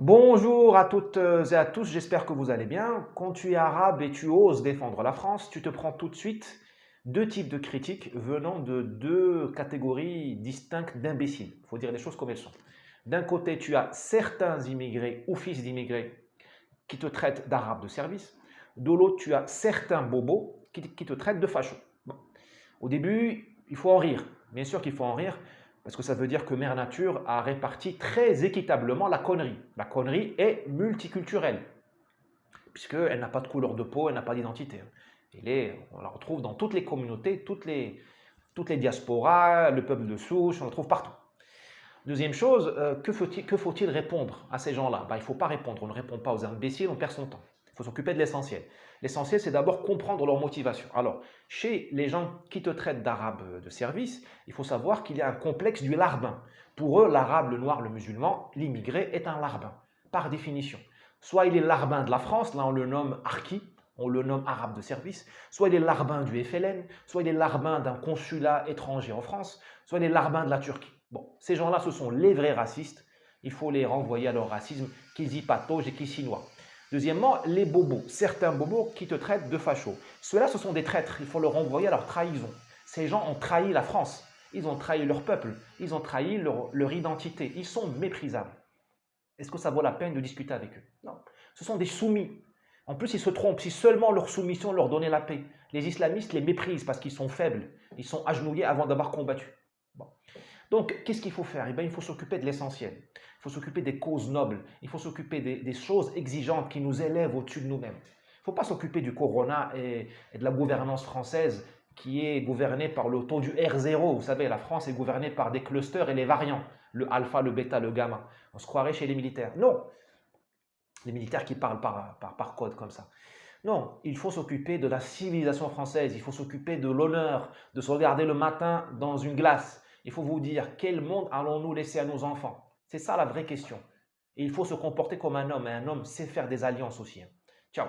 Bonjour à toutes et à tous, j'espère que vous allez bien. Quand tu es arabe et tu oses défendre la France, tu te prends tout de suite deux types de critiques venant de deux catégories distinctes d'imbéciles. Il faut dire les choses comme elles sont. D'un côté, tu as certains immigrés ou fils d'immigrés qui te traitent d'arabe de service. De l'autre, tu as certains bobos qui te traitent de facho. Bon. Au début, il faut en rire. Bien sûr qu'il faut en rire, parce que ça veut dire que Mère Nature a réparti très équitablement la connerie. La connerie est multiculturelle, puisqu'elle n'a pas de couleur de peau, elle n'a pas d'identité. On la retrouve dans toutes les communautés, toutes les diasporas, le peuple de souche, on la trouve partout. Deuxième chose, que faut-il répondre à ces gens-là? Il ne faut pas répondre, on ne répond pas aux imbéciles, on perd son temps. Il faut s'occuper de l'essentiel. L'essentiel, c'est d'abord comprendre leur motivation. Alors, chez les gens qui te traitent d'arabe de service, il faut savoir qu'il y a un complexe du larbin. Pour eux, l'arabe, le noir, le musulman, l'immigré est un larbin, par définition. Soit il est larbin de la France, là on le nomme harki, on le nomme arabe de service, soit il est larbin du FLN, soit il est larbin d'un consulat étranger en France, soit il est larbin de la Turquie. Bon, ces gens-là, ce sont les vrais racistes. Il faut les renvoyer à leur racisme, qu'ils y pataugent et qu'ils s'y noient. Deuxièmement, les bobos, certains bobos qui te traitent de fachos. Ceux-là, ce sont des traîtres, il faut leur renvoyer à leur trahison. Ces gens ont trahi la France, ils ont trahi leur peuple, ils ont trahi leur identité, ils sont méprisables. Est-ce que ça vaut la peine de discuter avec eux? Non. Ce sont des soumis. En plus, ils se trompent. Si seulement leur soumission leur donnait la paix. Les islamistes les méprisent parce qu'ils sont faibles. Ils sont agenouillés avant d'avoir combattu. Bon. Donc, qu'est-ce qu'il faut faire? Il faut s'occuper de l'essentiel. Il faut s'occuper des causes nobles. Il faut s'occuper des choses exigeantes qui nous élèvent au-dessus de nous-mêmes. Il ne faut pas s'occuper du corona et de la gouvernance française qui est gouvernée par le taux du R0. Vous savez, la France est gouvernée par des clusters et les variants. Le alpha, le bêta, le gamma. On se croirait chez les militaires. Non, les militaires qui parlent par code comme ça. Non, il faut s'occuper de la civilisation française, il faut s'occuper de l'honneur, de se regarder le matin dans une glace. Il faut vous dire, quel monde allons-nous laisser à nos enfants? C'est ça la vraie question. Et il faut se comporter comme un homme, et un homme sait faire des alliances aussi. Ciao.